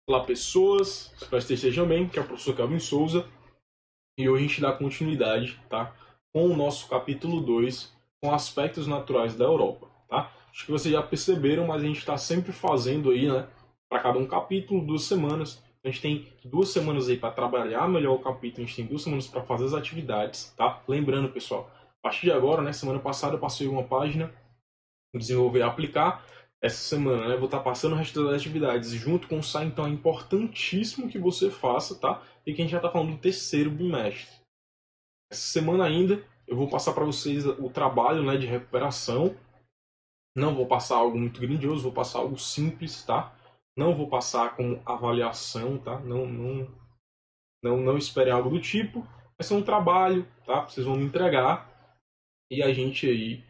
Olá pessoas, espero que vocês estejam bem, que é o professor Kelvin Souza e hoje a gente dá continuidade, tá, com o nosso capítulo 2, com aspectos naturais da Europa, tá? Acho que vocês já perceberam, mas a gente está sempre fazendo aí, né, para cada um capítulo, 2 semanas. A gente tem 2 semanas aí para trabalhar melhor o capítulo, a gente tem 2 semanas para fazer as atividades, tá? Lembrando, pessoal, a partir de agora, né, semana passada eu passei uma página, desenvolver e aplicar. Essa semana, né, vou estar passando o resto das atividades junto com o SAI, então é importantíssimo que você faça, tá? E que a gente já está falando do terceiro bimestre. Essa semana ainda eu vou passar para vocês o trabalho, né, de recuperação. Não vou passar algo muito grandioso, vou passar algo simples, tá? Não vou passar como avaliação, tá? Não espere algo do tipo. Vai ser um trabalho, tá? Vocês vão me entregar e a gente aí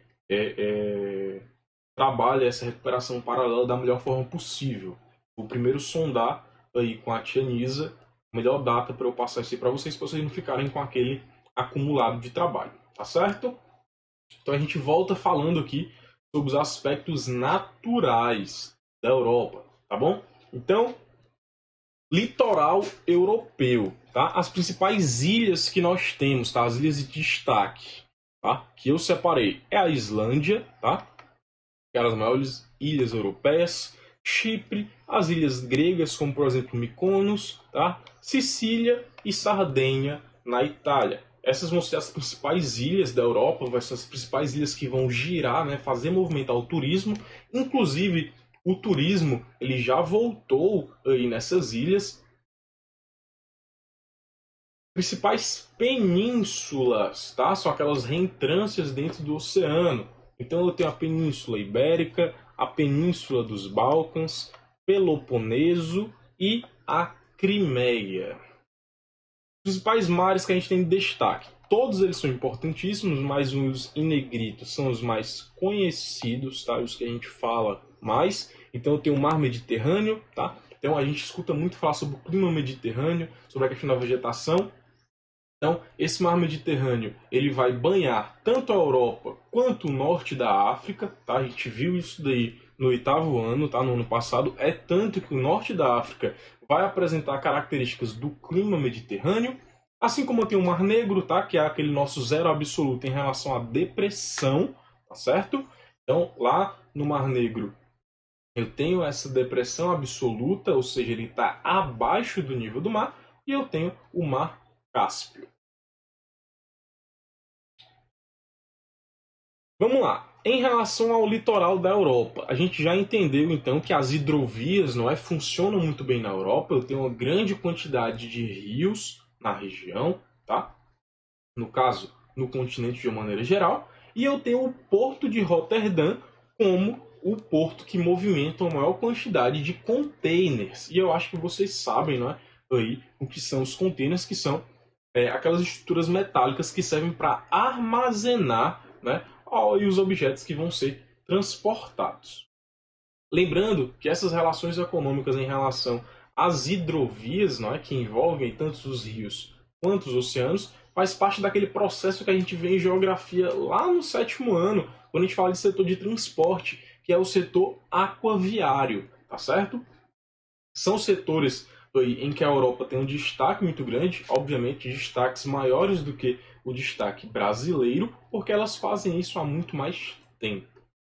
trabalha essa recuperação paralela da melhor forma possível. Vou primeiro sondar aí com a tia Nisa a melhor data para eu passar isso aí para vocês não ficarem com aquele acumulado de trabalho, tá certo? Então a gente volta falando aqui sobre os aspectos naturais da Europa, tá bom? Então, litoral europeu, tá? As principais ilhas que nós temos, tá? As ilhas de destaque, tá? Que eu separei é a Islândia, tá? Que eram as maiores ilhas europeias, Chipre, as ilhas gregas, como por exemplo Mykonos, tá? Sicília e Sardenha, na Itália. Essas vão ser as principais ilhas da Europa, vão ser as principais ilhas que vão girar, né, fazer movimentar o turismo. Inclusive, o turismo ele já voltou aí nessas ilhas. Principais penínsulas, tá? São aquelas reentrâncias dentro do oceano. Então eu tenho a Península Ibérica, a Península dos Balcãs, Peloponeso e a Crimeia. Os principais mares que a gente tem de destaque. Todos eles são importantíssimos, mas os em negrito são os mais conhecidos, tá? Os que a gente fala mais. Então eu tenho o Mar Mediterrâneo, tá? Então a gente escuta muito falar sobre o clima mediterrâneo, sobre a questão da vegetação. Então, esse mar Mediterrâneo ele vai banhar tanto a Europa quanto o norte da África, tá? A gente viu isso daí no 8º ano, tá? No ano passado. É tanto que o norte da África vai apresentar características do clima mediterrâneo, assim como tem o Mar Negro, tá? Que é aquele nosso zero absoluto em relação à depressão, tá certo? Então, lá no Mar Negro eu tenho essa depressão absoluta, ou seja, ele está abaixo do nível do mar, e eu tenho o Mar Cáspio. Vamos lá. Em relação ao litoral da Europa, a gente já entendeu então que as hidrovias não funcionam muito bem na Europa. Eu tenho uma grande quantidade de rios na região, tá? No caso, no continente de uma maneira geral. E eu tenho o porto de Roterdã como o porto que movimenta a maior quantidade de containers. E eu acho que vocês sabem, não é? Aí, o que são os containers, que são aquelas estruturas metálicas que servem para armazenar, né, e os objetos que vão ser transportados. Lembrando que essas relações econômicas em relação às hidrovias, não é, que envolvem tanto os rios quanto os oceanos, faz parte daquele processo que a gente vê em geografia lá no 7º ano, quando a gente fala de setor de transporte, que é o setor aquaviário, tá certo? São setores em que a Europa tem um destaque muito grande, obviamente destaques maiores do que o destaque brasileiro, porque elas fazem isso há muito mais tempo,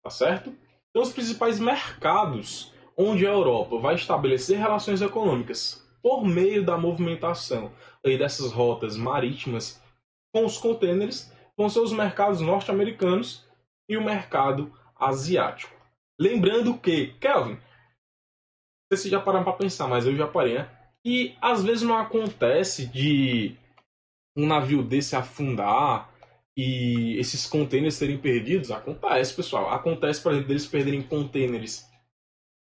tá certo? Então os principais mercados onde a Europa vai estabelecer relações econômicas por meio da movimentação aí dessas rotas marítimas com os contêineres vão ser os mercados norte-americanos e o mercado asiático. Lembrando que, Kelvin, sei se já pararam para pensar, mas eu já parei, né? E às vezes não acontece de um navio desse afundar e esses containers serem perdidos. Acontece, pessoal. Acontece, por exemplo, deles perderem containers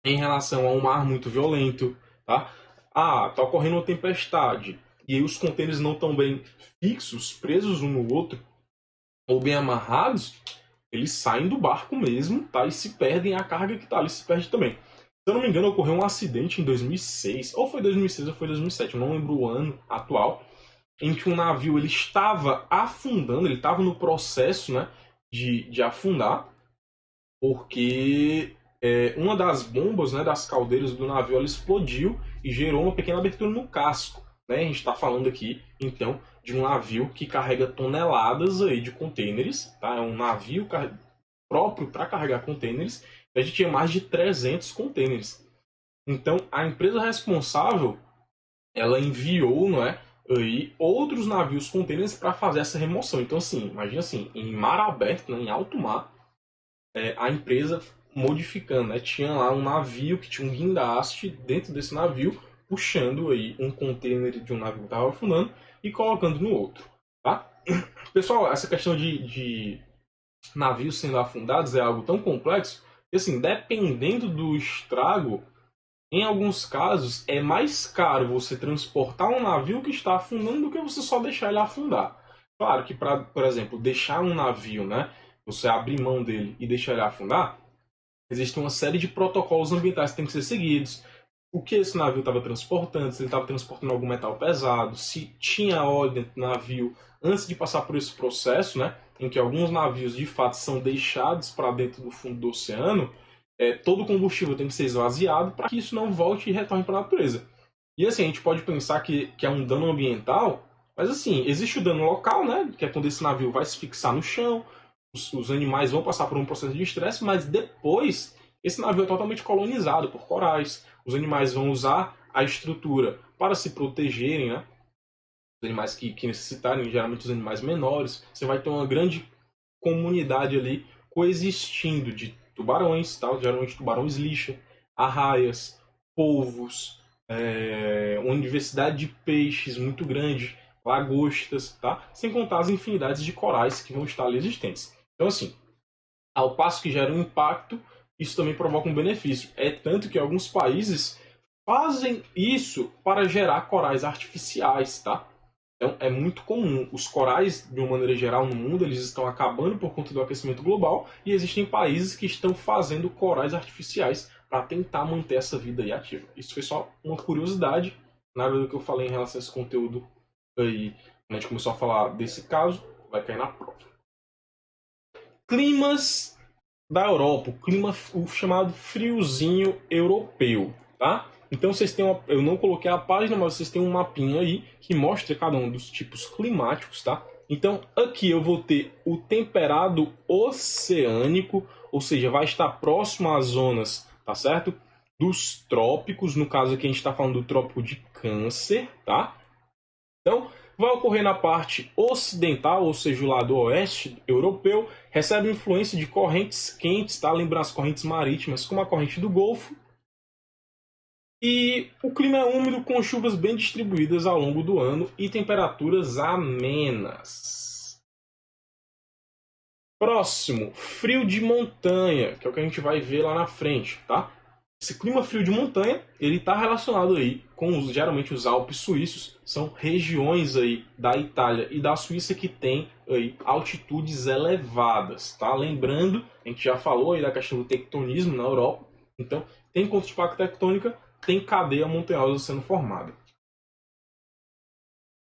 em relação a um mar muito violento, tá? Tá ocorrendo uma tempestade e aí os containers não estão bem fixos, presos um no outro ou bem amarrados, eles saem do barco mesmo, tá? E se perdem, a carga que tá ali se perde também. Se eu não me engano, ocorreu um acidente em 2006, ou foi 2006 ou foi 2007, eu não lembro o ano atual, em que um navio ele estava afundando, ele estava no processo, né, de afundar, porque uma das bombas, né, das caldeiras do navio, ela explodiu e gerou uma pequena abertura no casco. Né? A gente está falando aqui, então, de um navio que carrega toneladas aí de contêineres. Tá? É um navio próprio para carregar contêineres. A gente tinha mais de 300 contêineres. Então, a empresa responsável, ela enviou, não é, aí, outros navios contêineres para fazer essa remoção. Então, assim, imagina assim, em mar aberto, né, em alto mar, a empresa modificando, né? Tinha lá um navio que tinha um guindaste dentro desse navio, puxando aí um container de um navio que estava afundando e colocando no outro, tá? Pessoal, essa questão de navios sendo afundados é algo tão complexo que, assim, dependendo do estrago, em alguns casos é mais caro você transportar um navio que está afundando do que você só deixar ele afundar. Claro que, por exemplo, deixar um navio, né? Você abrir mão dele e deixar ele afundar, existe uma série de protocolos ambientais que têm que ser seguidos. O que esse navio estava transportando, se ele estava transportando algum metal pesado, se tinha óleo dentro do navio, antes de passar por esse processo, né, em que alguns navios de fato são deixados para dentro do fundo do oceano, todo o combustível tem que ser esvaziado para que isso não volte e retorne para a natureza. E assim, a gente pode pensar que é um dano ambiental, mas assim, existe o dano local, né, que é quando esse navio vai se fixar no chão, os animais vão passar por um processo de estresse, mas depois esse navio é totalmente colonizado por corais. Os animais vão usar a estrutura para se protegerem, né? Os animais que necessitarem, geralmente os animais menores. Você vai ter uma grande comunidade ali coexistindo de tubarões, tá? Geralmente tubarões lixa, arraias, polvos, uma diversidade de peixes muito grande, lagostas, tá? Sem contar as infinidades de corais que vão estar ali existentes. Então, assim, ao passo que gera um impacto, isso também provoca um benefício. É tanto que alguns países fazem isso para gerar corais artificiais, tá? Então, é muito comum. Os corais, de uma maneira geral, no mundo, eles estão acabando por conta do aquecimento global e existem países que estão fazendo corais artificiais para tentar manter essa vida aí ativa. Isso foi só uma curiosidade, nada do que eu falei em relação a esse conteúdo aí. Quando a gente começou a falar desse caso, vai cair na prova. Climas da Europa, o chamado friozinho europeu, tá? Então vocês têm eu não coloquei a página, mas vocês têm um mapinha aí que mostra cada um dos tipos climáticos, tá? Então aqui eu vou ter o temperado oceânico, ou seja, vai estar próximo às zonas, tá certo? Dos trópicos, no caso aqui a gente está falando do trópico de Câncer, tá? Então, vai ocorrer na parte ocidental, ou seja, o lado oeste europeu, recebe influência de correntes quentes, tá? Lembra as correntes marítimas, como a corrente do Golfo. E o clima é úmido, com chuvas bem distribuídas ao longo do ano e temperaturas amenas. Próximo, frio de montanha, que é o que a gente vai ver lá na frente, tá? Esse clima frio de montanha, ele está relacionado aí com geralmente os Alpes suíços, são regiões aí da Itália e da Suíça que tem aí altitudes elevadas, tá? Lembrando, a gente já falou aí da questão do tectonismo na Europa, então tem encontro de placa tectônica, tem cadeia montanhosa sendo formada.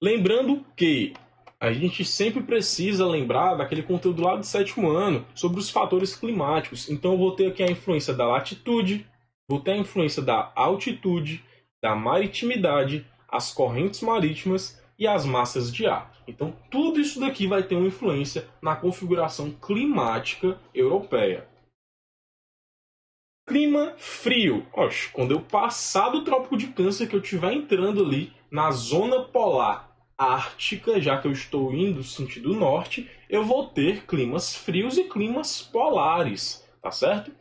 Lembrando que a gente sempre precisa lembrar daquele conteúdo lá do sétimo ano sobre os fatores climáticos. Então eu vou ter aqui a influência da latitude, vou ter a influência da altitude, da maritimidade, as correntes marítimas e as massas de ar. Então tudo isso daqui vai ter uma influência na configuração climática europeia. Clima frio. Oxe, quando eu passar do Trópico de Câncer, que eu estiver entrando ali na zona polar ártica, já que eu estou indo sentido norte, eu vou ter climas frios e climas polares, tá certo?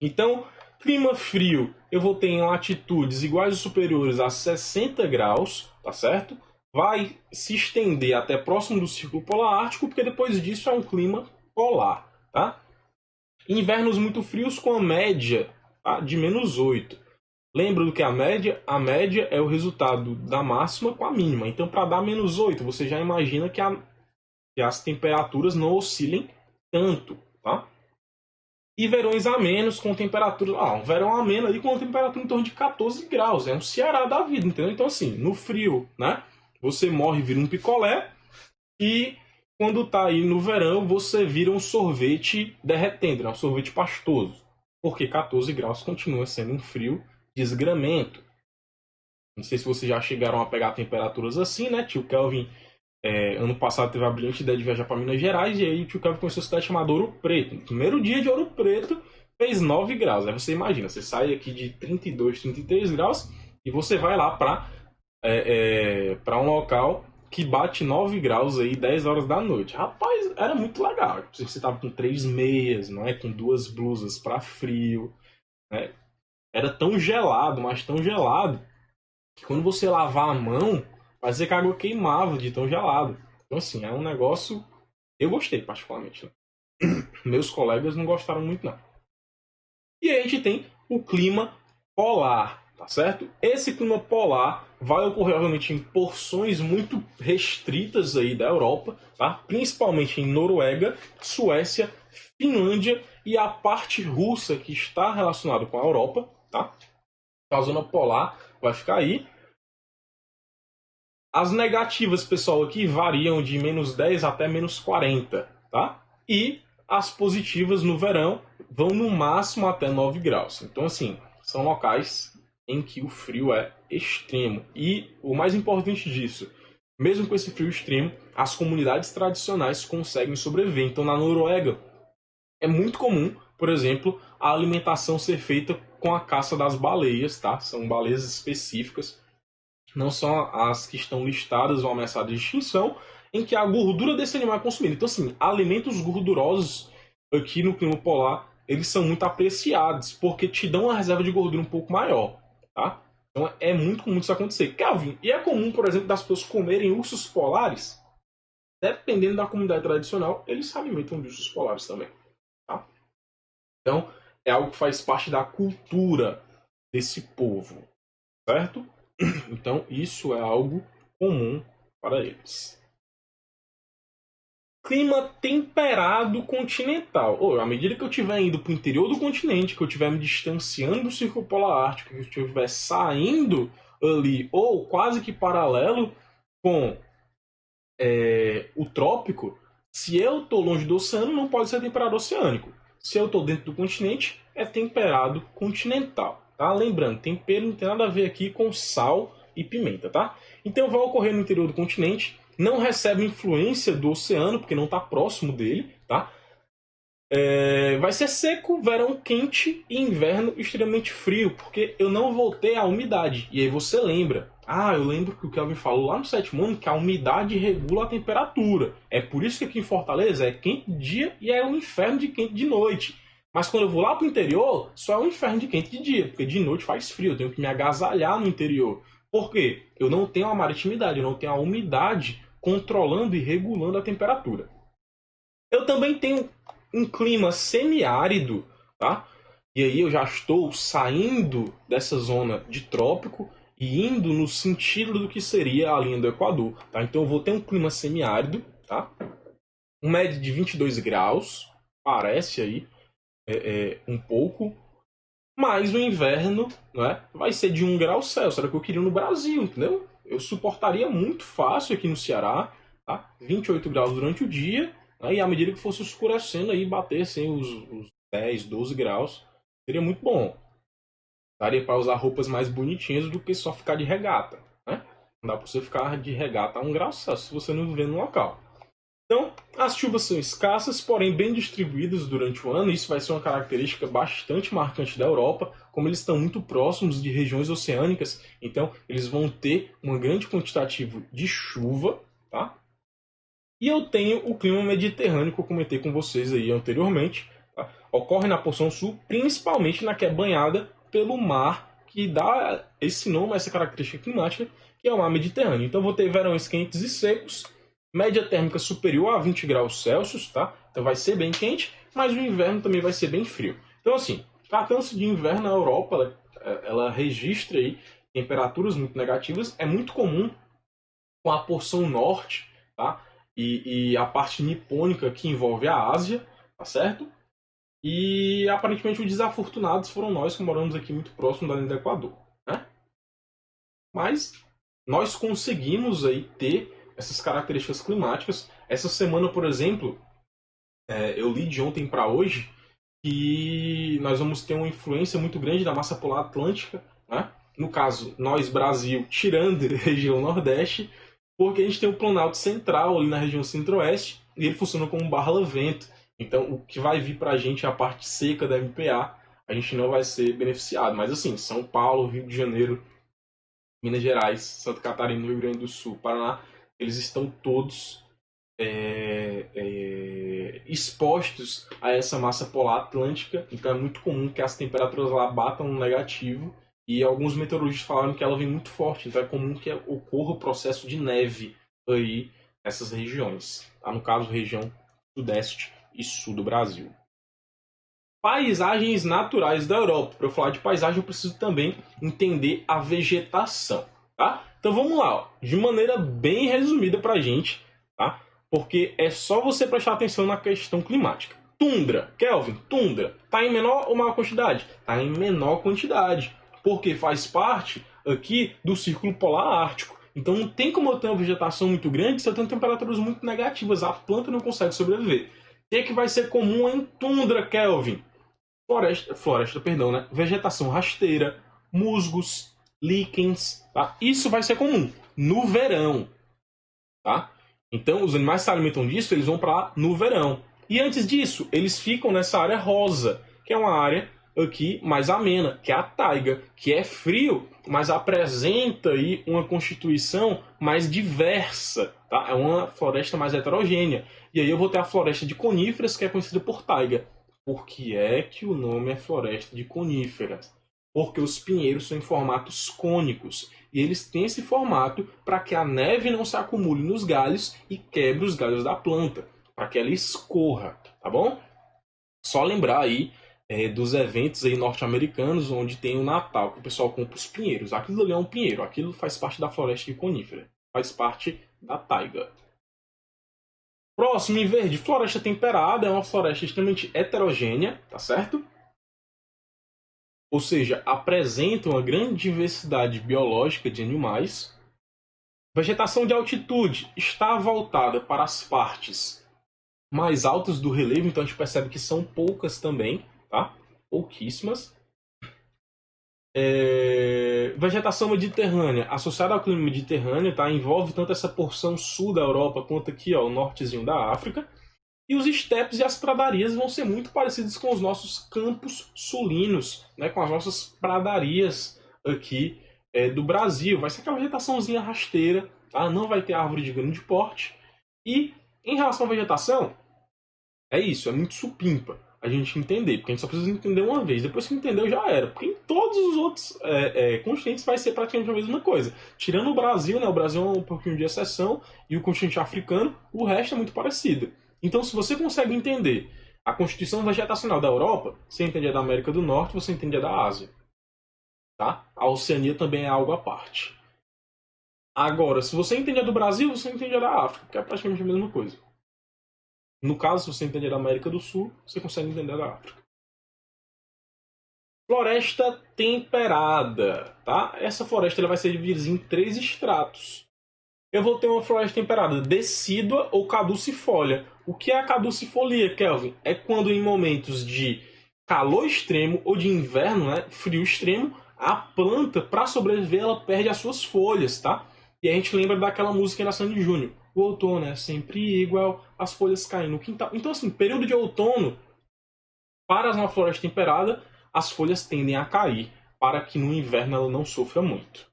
Então, clima frio, eu vou ter em latitudes iguais ou superiores a 60 graus, tá certo? Vai se estender até próximo do Círculo Polar Ártico, porque depois disso é um clima polar, tá? Invernos muito frios com a média, tá, de -8. Lembra do que a média? A média é o resultado da máxima com a mínima. Então, para dar -8, você já imagina que as temperaturas não oscilem tanto, tá? E verões amenos com temperatura... um verão ameno ali com uma temperatura em torno de 14 graus. É um Ceará da vida, entendeu? Então, assim, no frio, né? Você morre e vira um picolé. E quando tá aí no verão, você vira um sorvete derretendo, né? Um sorvete pastoso. porque 14 graus continua sendo um frio desgramento. Não sei se vocês já chegaram a pegar temperaturas assim, né? Tio Kelvin, ano passado, teve a brilhante ideia de viajar para Minas Gerais, e aí o tio Kelvin conheceu a cidade chamada Ouro Preto. No primeiro dia de Ouro Preto, fez 9 graus. Aí você imagina, você sai aqui de 32, 33 graus e você vai lá para um local que bate 9 graus aí 10 horas da noite. Rapaz, era muito legal. Você tava com 3 meias, não é? Com 2 blusas para frio, né? Era tão gelado, mas tão gelado, que quando você lavar a mão, parecia que a água queimava de tão gelado. Então, assim, é um negócio. Eu gostei, particularmente, né? Meus colegas não gostaram muito, não. E aí a gente tem o clima polar, tá certo? Esse clima polar vai ocorrer, obviamente, em porções muito restritas aí da Europa, tá? Principalmente em Noruega, Suécia, Finlândia e a parte russa que está relacionada com a Europa, tá? A zona polar vai ficar aí. As negativas, pessoal, aqui variam de -10 até -40, tá? E as positivas no verão vão no máximo até 9 graus. Então, assim, são locais em que o frio é extremo. E o mais importante disso, mesmo com esse frio extremo, as comunidades tradicionais conseguem sobreviver. Então, na Noruega, é muito comum, por exemplo, a alimentação ser feita com a caça das baleias, tá? São baleias específicas, não são as que estão listadas ou ameaçadas de extinção, em que a gordura desse animal é consumida. Então, assim, alimentos gordurosos aqui no clima polar, eles são muito apreciados, porque te dão uma reserva de gordura um pouco maior, tá? Então é muito comum isso acontecer. Kelvin, e é comum, por exemplo, das pessoas comerem ursos polares? Dependendo da comunidade tradicional, eles se alimentam de ursos polares também, tá? Então, é algo que faz parte da cultura desse povo, certo? Então, isso é algo comum para eles. Clima temperado continental. À medida que eu estiver indo para o interior do continente, que eu estiver me distanciando do Círculo Polar Ártico, que eu estiver saindo ali, ou quase que paralelo com o trópico, se eu estou longe do oceano, não pode ser temperado oceânico. Se eu estou dentro do continente, é temperado continental. Tá? Lembrando, tempero não tem nada a ver aqui com sal e pimenta, tá? Então vai ocorrer no interior do continente, não recebe influência do oceano, porque não está próximo dele, tá? Vai ser seco, verão quente e inverno extremamente frio, porque eu não vou ter a umidade. E aí você lembra. Eu lembro que o Kelvin falou lá no sétimo ano que a umidade regula a temperatura. É por isso que aqui em Fortaleza é quente de dia e é um inferno de quente de noite. Mas quando eu vou lá pro interior, só é um inferno de quente de dia, porque de noite faz frio, eu tenho que me agasalhar no interior. Por quê? Eu não tenho a maritimidade, eu não tenho a umidade controlando e regulando a temperatura. Eu também tenho um clima semiárido, tá? E aí eu já estou saindo dessa zona de trópico e indo no sentido do que seria a linha do Equador, tá? Então eu vou ter um clima semiárido, tá? Um médio de 22 graus, parece aí um pouco, mas o inverno, né, vai ser de 1 grau Celsius, era o que eu queria no Brasil, entendeu? Eu suportaria muito fácil aqui no Ceará, tá? 28 graus durante o dia, né, e à medida que fosse escurecendo aí, batessem os 10, 12 graus, seria muito bom. Daria para usar roupas mais bonitinhas do que só ficar de regata, né? Não dá para você ficar de regata a 1 grau Celsius se você não viver no local. Então, as chuvas são escassas, porém bem distribuídas durante o ano. Isso vai ser uma característica bastante marcante da Europa, como eles estão muito próximos de regiões oceânicas, então eles vão ter um grande quantitativo de chuva, tá? E eu tenho o clima mediterrâneo que eu comentei com vocês aí anteriormente, tá? Ocorre na porção sul, principalmente na que é banhada pelo mar, que dá esse nome, essa característica climática, que é o mar Mediterrâneo. Então vou ter verões quentes e secos, média térmica superior a 20 graus Celsius, tá? Então vai ser bem quente, mas o inverno também vai ser bem frio. Então, assim, tratando-se de inverno na Europa, ela registra aí temperaturas muito negativas. É muito comum com a porção norte, tá? E a parte nipônica que envolve a Ásia, tá certo? E aparentemente os desafortunados foram nós que moramos aqui muito próximo da linha do Equador, né? Mas nós conseguimos aí ter essas características climáticas. Essa semana, por exemplo, eu li de ontem para hoje que nós vamos ter uma influência muito grande da massa polar atlântica, né? No caso, nós, Brasil, tirando a região Nordeste, porque a gente tem o Planalto Central ali na região Centro-Oeste, e ele funciona como um barra-vento. Então, o que vai vir para a gente é a parte seca da MPA, a gente não vai ser beneficiado. Mas assim, São Paulo, Rio de Janeiro, Minas Gerais, Santa Catarina, Rio Grande do Sul, Paraná, eles estão todos expostos a essa massa polar atlântica, então é muito comum que as temperaturas lá batam no negativo, e alguns meteorologistas falaram que ela vem muito forte, então é comum que ocorra o processo de neve aí nessas regiões, tá? No caso, região sudeste e sul do Brasil. Paisagens naturais da Europa. Para eu falar de paisagem, eu preciso também entender a vegetação, tá? Então vamos lá, ó, de maneira bem resumida para a gente, tá? Porque é só você prestar atenção na questão climática. Tundra, Kelvin, tundra, está em menor ou maior quantidade? Está em menor quantidade, porque faz parte aqui do Círculo Polar Ártico. Então não tem como eu ter uma vegetação muito grande se eu tenho temperaturas muito negativas. A planta não consegue sobreviver. O que é que vai ser comum em tundra, Kelvin? Floresta, perdão, né? Vegetação rasteira, musgos, líquens, tá? Isso vai ser comum no verão, tá? Então, os animais se alimentam disso, eles vão para lá no verão. E antes disso, eles ficam nessa área rosa, que é uma área aqui mais amena, que é a taiga, que é frio, mas apresenta aí uma constituição mais diversa, tá? É uma floresta mais heterogênea. E aí eu vou ter a floresta de coníferas, que é conhecida por taiga. Por que é que o nome é floresta de coníferas? Porque os pinheiros são em formatos cônicos. E eles têm esse formato para que a neve não se acumule nos galhos e quebre os galhos da planta, para que ela escorra, tá bom? Só lembrar aí dos eventos aí norte-americanos, onde tem o Natal, que o pessoal compra os pinheiros. Aquilo ali é um pinheiro, aquilo faz parte da floresta de conífera, faz parte da taiga. Próximo, em verde, floresta temperada, é uma floresta extremamente heterogênea, tá certo? Ou seja, apresenta uma grande diversidade biológica de animais. Vegetação de altitude está voltada para as partes mais altas do relevo, então a gente percebe que são poucas também, tá? Pouquíssimas. Vegetação mediterrânea, associada ao clima mediterrâneo, tá? Envolve tanto essa porção sul da Europa quanto aqui, ó, o nortezinho da África. E os estepes e as pradarias vão ser muito parecidos com os nossos campos sulinos, né? Com as nossas pradarias aqui do Brasil. Vai ser aquela vegetaçãozinha rasteira, tá? Não vai ter árvore de grande porte. E em relação à vegetação, é isso, é muito supimpa a gente entender, porque a gente só precisa entender uma vez. Depois que entendeu, já era. Porque em todos os outros continentes vai ser praticamente a mesma coisa. Tirando o Brasil, né? O Brasil é um pouquinho de exceção, e o continente africano, o resto é muito parecido. Então, se você consegue entender a constituição vegetacional da Europa, você entende a da América do Norte, você entende a da Ásia. Tá? A Oceania também é algo à parte. Agora, se você entende a do Brasil, você entende a da África, que é praticamente a mesma coisa. No caso, se você entender a América do Sul, você consegue entender a da África. Floresta temperada, tá? Essa floresta ela vai ser dividida em 3 estratos. Eu vou ter uma floresta temperada decídua ou caducifólia. O que é a caducifolia, Kelvin? É quando em momentos de calor extremo ou de inverno, né, frio extremo, a planta, para sobreviver, ela perde as suas folhas, tá? E a gente lembra daquela música da Sandy Júnior. O outono é sempre igual, as folhas caem no quintal. Então, assim, período de outono, para uma floresta temperada, as folhas tendem a cair, para que no inverno ela não sofra muito.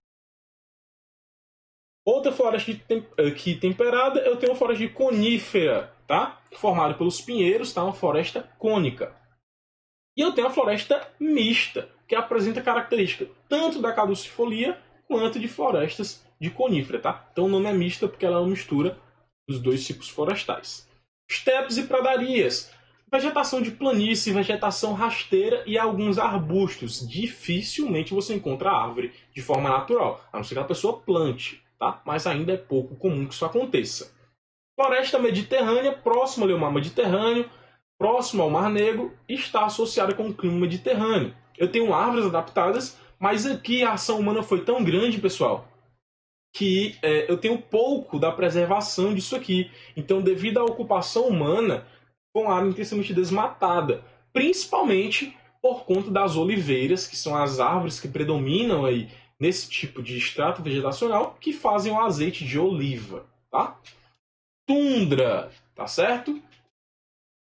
Outra floresta aqui temperada, eu tenho uma floresta de conífera, tá? Formada pelos pinheiros, tá? Uma floresta cônica. E eu tenho a floresta mista, que apresenta característica tanto da caducifolia quanto de florestas de conífera, tá? Então o nome é mista porque ela é uma mistura dos dois tipos florestais. Estepes e pradarias. Vegetação de planície, vegetação rasteira e alguns arbustos. Dificilmente você encontra árvore de forma natural, a não ser que a pessoa plante, tá? Mas ainda é pouco comum que isso aconteça. Floresta mediterrânea, próxima ao mar Mediterrâneo, próximo ao Mar Negro, está associada com o clima mediterrâneo. Eu tenho árvores adaptadas, mas aqui a ação humana foi tão grande, pessoal, que eu tenho pouco da preservação disso aqui. Então, devido à ocupação humana, foi uma área intensamente desmatada. principalmente por conta das oliveiras, que são as árvores que predominam aí nesse tipo de estrato vegetacional, que fazem o azeite de oliva, tá? Tundra, tá certo?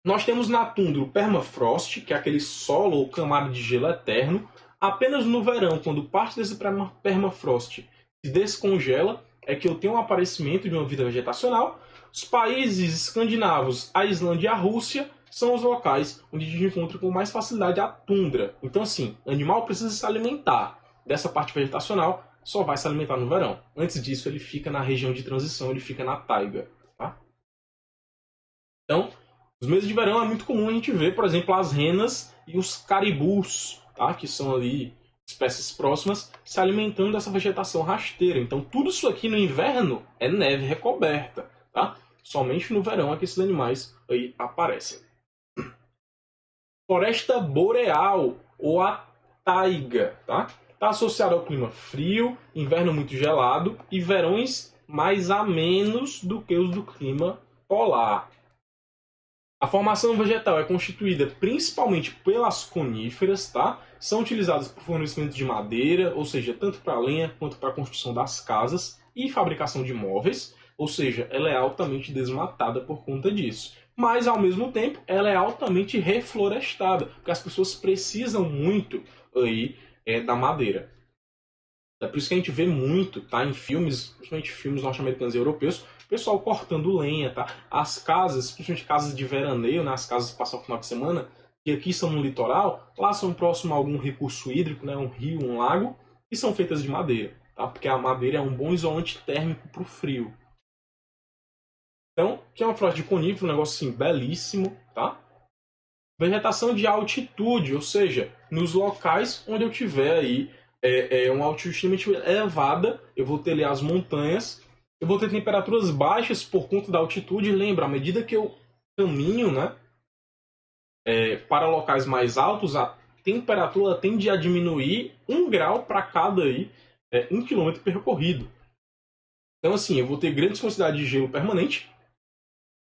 Nós temos na tundra o permafrost, que é aquele solo ou camada de gelo eterno. Apenas no verão, quando parte desse permafrost se descongela, é que eu tenho um aparecimento de uma vida vegetacional. Os países escandinavos, a Islândia e a Rússia, são os locais onde a gente encontra com mais facilidade a tundra. Então, assim, o animal precisa se alimentar dessa parte vegetacional, só vai se alimentar no verão. Antes disso, ele fica na região de transição, ele fica na taiga. Tá? Então, nos meses de verão é muito comum a gente ver, por exemplo, as renas e os caribus, tá? Que são ali espécies próximas, se alimentando dessa vegetação rasteira. Então, tudo isso aqui no inverno é neve recoberta. Tá? Somente no verão é que esses animais aí aparecem. Floresta boreal, ou a taiga, tá? Está associada ao clima frio, inverno muito gelado e verões mais amenos do que os do clima polar. A formação vegetal é constituída principalmente pelas coníferas, tá? São utilizadas para o fornecimento de madeira, ou seja, tanto para lenha quanto para a construção das casas e fabricação de móveis, ou seja, ela é altamente desmatada por conta disso. Mas, ao mesmo tempo, ela é altamente reflorestada, porque as pessoas precisam muito aí, da madeira. É por isso que a gente vê muito, tá, em filmes, principalmente filmes norte-americanos e europeus, o pessoal cortando lenha, tá? As casas, principalmente casas de veraneio, né, as casas que passam o final de semana, que aqui são no litoral, lá são próximo a algum recurso hídrico, né, um rio, um lago, e são feitas de madeira, tá? Porque a madeira é um bom isolante térmico para o frio. Então, que é uma floresta de conífero, um negócio assim, belíssimo, tá? Vegetação de altitude, ou seja, nos locais onde eu tiver aí uma altitude extremamente elevada, eu vou ter ali as montanhas, eu vou ter temperaturas baixas por conta da altitude. Lembra, à medida que eu caminho, né, para locais mais altos, a temperatura tende a diminuir 1 grau para cada aí, 1 quilômetro percorrido. Então, assim, eu vou ter grandes quantidades de gelo permanente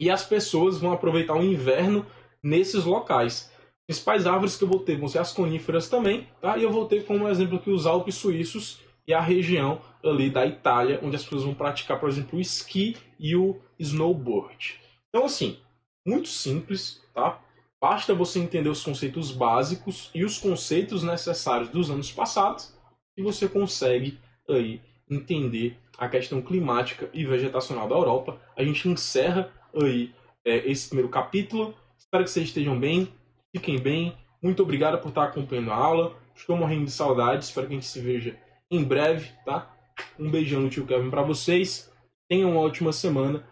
e as pessoas vão aproveitar o inverno nesses locais. As principais árvores que eu vou ter vão ser as coníferas também, tá? E eu vou ter como exemplo aqui os Alpes suíços e a região ali da Itália, onde as pessoas vão praticar, por exemplo, o esqui e o snowboard. Então, assim, muito simples, tá? Basta você entender os conceitos básicos e os conceitos necessários dos anos passados e você consegue aí entender a questão climática e vegetacional da Europa. A gente encerra aí esse primeiro capítulo. Espero que vocês estejam bem, fiquem bem. Muito obrigado por estar acompanhando a aula. Estou morrendo de saudade. Espero que a gente se veja em breve, tá? Um beijão do tio Kevin para vocês. Tenham uma ótima semana